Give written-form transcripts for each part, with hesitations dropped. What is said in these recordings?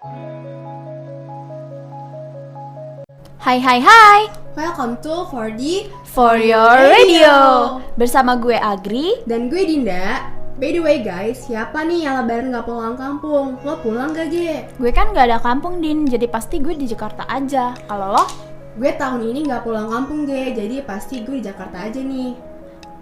Hai hai hai, Welcome to 4D for your radio. Bersama gue Agri. dan gue Dinda. By the way guys, siapa nih yang lebaran gak pulang kampung? Lo pulang gak, Ge? Gue kan gak ada kampung, Din, jadi pasti gue di Jakarta aja. Kalau lo? Gue tahun ini gak pulang kampung, Ge, jadi pasti gue di Jakarta aja nih.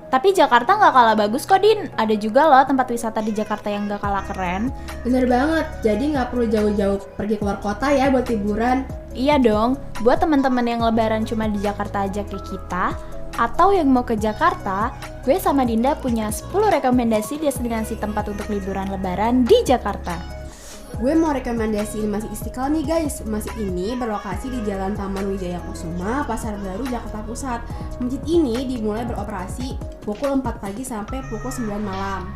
Tapi Jakarta gak kalah bagus kok, Din. Ada juga loh tempat wisata di Jakarta yang gak kalah keren. Bener banget, jadi gak perlu jauh-jauh pergi keluar kota ya buat liburan. Iya dong, buat teman-teman yang lebaran cuma di Jakarta aja kayak kita, atau yang mau ke Jakarta, gue sama Dinda punya 10 rekomendasi destinasi tempat untuk liburan lebaran di Jakarta. Gue mau rekomendasiin Masjid Istiqlal nih guys. Masjid ini berlokasi di Jalan Taman Wijaya Kusuma, Pasar Baru, Jakarta Pusat. Masjid ini dimulai beroperasi pukul 4 pagi sampai pukul 9 malam.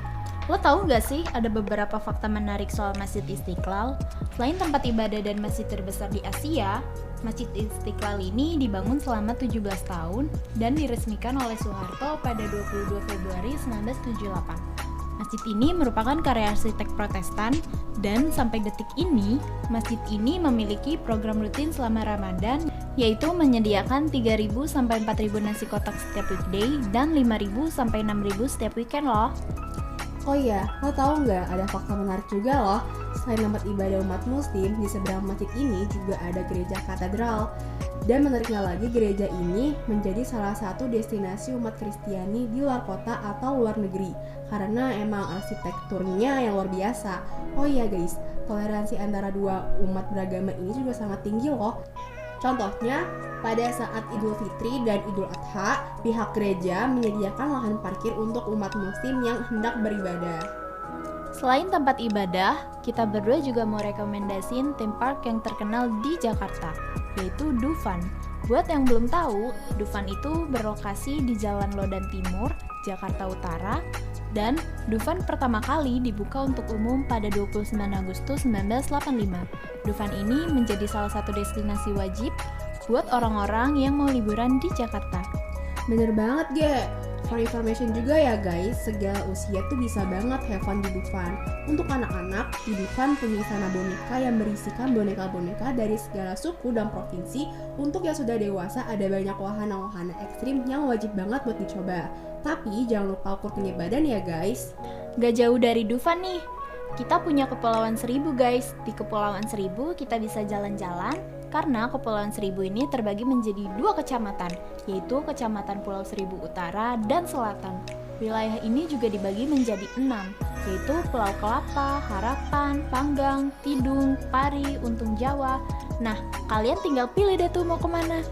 Lo tahu nggak sih ada beberapa fakta menarik soal Masjid Istiqlal? Selain tempat ibadah dan masjid terbesar di Asia, Masjid Istiqlal ini dibangun selama 17 tahun dan diresmikan oleh Soeharto pada 22 Februari 1978. Masjid ini merupakan karya arsitek Protestan dan sampai detik ini, masjid ini memiliki program rutin selama Ramadan, yaitu menyediakan 3.000 sampai 4.000 nasi kotak setiap weekday dan 5.000 sampai 6.000 setiap weekend loh. Oh iya, lo tau nggak ada fakta menarik juga loh. Selain tempat ibadah umat muslim, di seberang masjid ini juga ada gereja katedral. Dan menariknya lagi, gereja ini menjadi salah satu destinasi umat Kristiani di luar kota atau luar negeri. Karena emang arsitekturnya yang luar biasa. Oh iya guys, toleransi antara dua umat beragama ini juga sangat tinggi loh. Contohnya, pada saat Idul Fitri dan Idul Adha, pihak gereja menyediakan lahan parkir untuk umat muslim yang hendak beribadah. Selain tempat ibadah, kita berdua juga mau rekomendasiin theme park yang terkenal di Jakarta, yaitu Dufan. Buat yang belum tahu, Dufan itu berlokasi di Jalan Lodan Timur, Jakarta Utara, dan Dufan pertama kali dibuka untuk umum pada 29 Agustus 1985. Dufan ini menjadi salah satu destinasi wajib buat orang-orang yang mau liburan di Jakarta. Bener banget, Ge. For information juga ya guys, segala usia tuh bisa banget have fun di Dufan. Untuk anak-anak, di Dufan punya istana boneka yang berisikan boneka-boneka dari segala suku dan provinsi. Untuk yang sudah dewasa, ada banyak wahana-wahana ekstrim yang wajib banget buat dicoba. Tapi jangan lupa ukur tinggi badan ya guys. Gak jauh dari Dufan nih, kita punya Kepulauan Seribu guys. Di Kepulauan Seribu kita bisa jalan-jalan karena Kepulauan Seribu ini terbagi menjadi 2 kecamatan, yaitu Kecamatan Pulau Seribu Utara dan Selatan. Wilayah ini juga dibagi menjadi 6, yaitu Pulau Kelapa, Harapan, Panggang, Tidung, Pari, Untung Jawa. Nah, kalian tinggal pilih deh tuh mau kemana.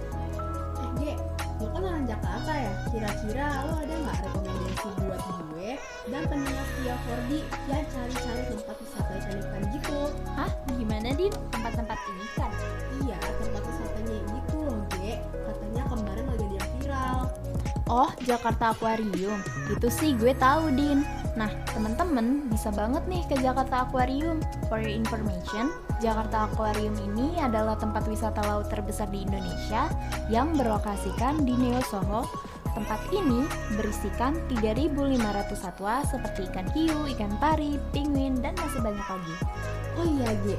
Ge, lo kan orang Jakarta ya? Kira-kira lo ada nggak rekomendasi buat gue dan pendengar setia 4D yang cari-cari tempat wisata ikan-ikan gitu? Hah? Gimana, Din? Tempat-tempat ini kan? Iya, tempat wisatanya gitu loh, Ge. Katanya kemarin lagi ada yang viral. Oh, Jakarta Aquarium. Itu sih gue tahu, Din. Nah, teman-teman bisa banget nih ke Jakarta Aquarium. For your information, Jakarta Aquarium ini adalah tempat wisata laut terbesar di Indonesia yang berlokasikan di Neo Soho. Tempat ini berisikan 3.500 satwa seperti ikan hiu, ikan pari, penguin, dan masih banyak lagi. Oh iya, Ge.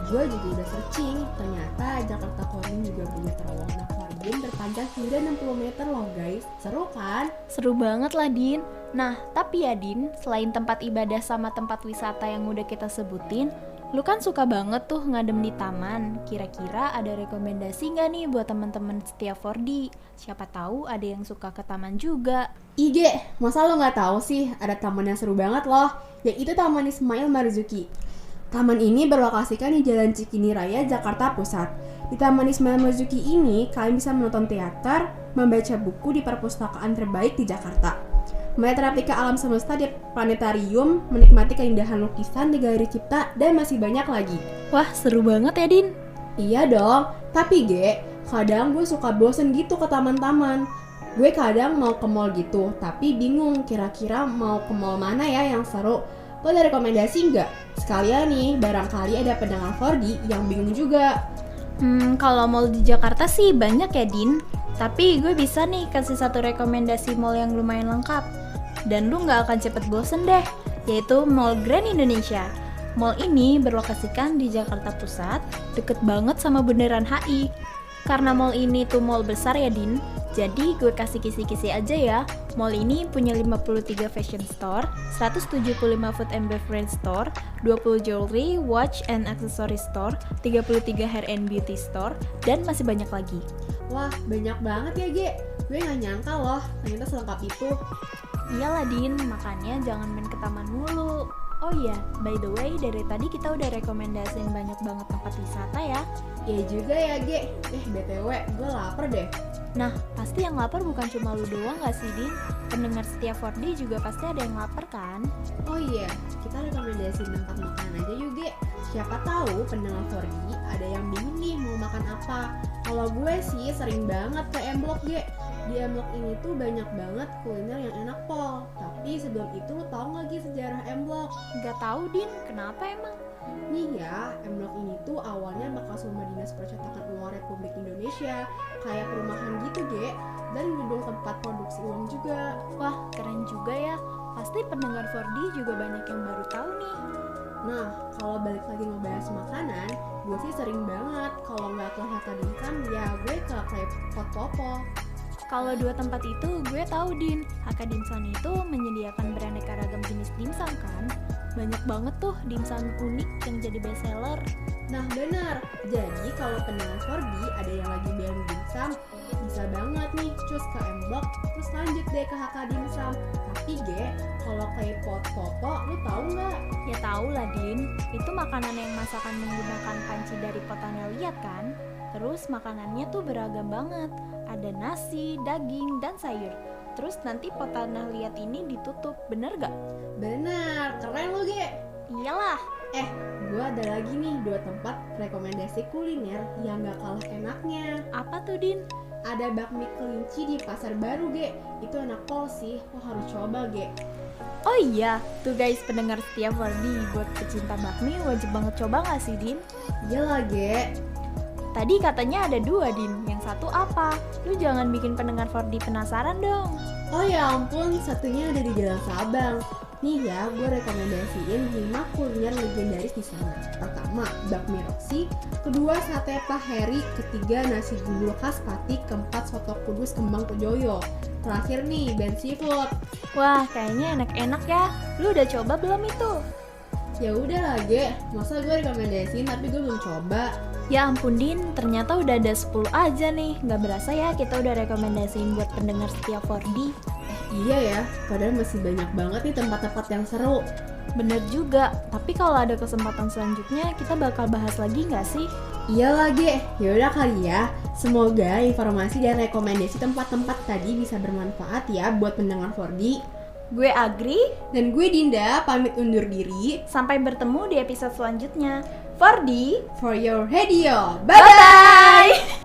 Gue juga udah searching. Ternyata Jakarta Aquarium juga punya terowongan akuarium terpanjang hingga 60 meter loh, guys. Seru kan? Seru banget lah, Din. Nah, tapi ya, Din, selain tempat ibadah sama tempat wisata yang udah kita sebutin, lu kan suka banget tuh ngadem di taman. Kira-kira ada rekomendasi nggak nih buat teman-teman setia 4D? Siapa tahu ada yang suka ke taman juga. Ige, masa lo nggak tahu sih ada taman yang seru banget loh, yaitu Taman Ismail Marzuki. Taman ini berlokasikan di Jalan Cikini Raya, Jakarta Pusat. Di Taman Ismail Marzuki ini, kalian bisa menonton teater, membaca buku di perpustakaan terbaik di Jakarta, melihat replika alam semesta di planetarium, menikmati keindahan lukisan di galeri cipta, dan masih banyak lagi. Wah, seru banget ya, Din. Iya dong, tapi Ge, kadang gue suka bosen gitu ke taman-taman. Gue kadang mau ke mall gitu, tapi bingung kira-kira mau ke mall mana ya yang seru. Lo ada rekomendasi nggak? Sekalian nih, barangkali ada pendengar 4D yang bingung juga. Kalau mall di Jakarta sih banyak ya, Din. Tapi gue bisa nih kasih satu rekomendasi mall yang lumayan lengkap. Dan lu gak akan cepet bosen deh, yaitu Mall Grand Indonesia. Mall ini berlokasikan di Jakarta Pusat, deket banget sama Bundaran HI. Karena mall ini tuh mall besar ya Din, jadi gue kasih kisi-kisi aja ya. Mall ini punya 53 fashion store, 175 food and beverage store, 20 jewelry, watch and accessory store, 33 hair and beauty store, dan masih banyak lagi. Wah, banyak banget ya, Ge. Gue gak nyangka loh, ternyata selengkap itu. Iyalah Din, makanya jangan main ke taman mulu. Oh iya, by the way, dari tadi kita udah rekomendasiin banyak banget tempat wisata ya. Iya juga ya, Ge. BTW, gue lapar deh. Nah, pasti yang lapar bukan cuma lu doang gak sih, Din? Pendengar setia 4D juga pasti ada yang lapar kan? Oh iya, kita rekomendasiin tempat makan aja yuk, Ge. Siapa tahu pendengar 4D ada yang bingung nih mau makan apa. Kalau gue sih sering banget ke M Block, Ge. Di M Block ini tuh banyak banget kuliner yang enak, Pol. Tapi sebelum itu lu tau gak Gi sejarah M Block? Gak tahu Din, kenapa emang? Nih ya, M Block ini tuh awalnya bekas rumah dinas percetakan uang Republik Indonesia, kayak perumahan gitu, Ge, dan gedung tempat produksi uang juga. Wah, keren juga ya. Pasti pendengar 4D juga banyak yang baru tahu nih. Nah, kalau balik lagi ngebahas makanan, gue sih sering banget kalau nggak ke Hakka Dimsum, ya gue ke Klepot Popo. Kalau dua tempat itu gue tahu Din, Hakka Dimsum itu menyediakan beraneka ragam jenis dimsum kan? Banyak banget tuh dimsum unik yang jadi best seller. Nah benar, jadi kalau pendengar 4D ada yang lagi beli dimsum, bisa banget nih cus ke M Block, terus lanjut deh ke Hakka Dimsum. Tapi Ge, kalau Klepot Popo, lu tahu nggak? Ya tahu lah Din, itu makanan yang masakan menggunakan panci dari Potana Liat kan? Terus makanannya tuh beragam banget, ada nasi, daging, dan sayur. Terus nanti Potana Liat ini ditutup, bener gak? Bener, keren lu Ge. Iyalah. Gue ada lagi nih 2 tempat rekomendasi kuliner yang gak kalah enaknya. Apa tuh Din? Ada bakmi kelinci di Pasar Baru, Ge. Itu enak pol sih, lo harus coba, Ge. Oh iya, tuh guys pendengar setia 4D, buat pecinta bakmi wajib banget coba gak sih Din? Iyalah, Ge. Tadi katanya ada 2 Din, yang satu apa? Lu jangan bikin pendengar 4D penasaran dong. Oh ya ampun, satunya ada di Jalan Sabang. Nih ya, gue rekomendasiin 5 kuliner legendaris di sana. Pertama, bakmi Roxy. Kedua, sate Pak Heri. Ketiga, nasi gundul khas Pati. Keempat, soto kudus Kembang Pejoyo. Terakhir nih, Ben Seafood. Wah, kayaknya enak-enak ya. Lu udah coba belum itu? Ya udah lah, Ge. Masa gue rekomendasiin tapi gue belum coba. Ya ampun Din, ternyata udah ada 10 aja nih. Gak berasa ya kita udah rekomendasiin buat pendengar setia 4D. Iya ya, padahal masih banyak banget nih tempat-tempat yang seru. Bener juga, tapi kalau ada kesempatan selanjutnya kita bakal bahas lagi gak sih? Iya lagi, yaudah kali ya. Semoga informasi dan rekomendasi tempat-tempat tadi bisa bermanfaat ya buat pendengar 4D. Gue Agri dan gue Dinda pamit undur diri. Sampai bertemu di episode selanjutnya. 4D for your radio. Bye-bye!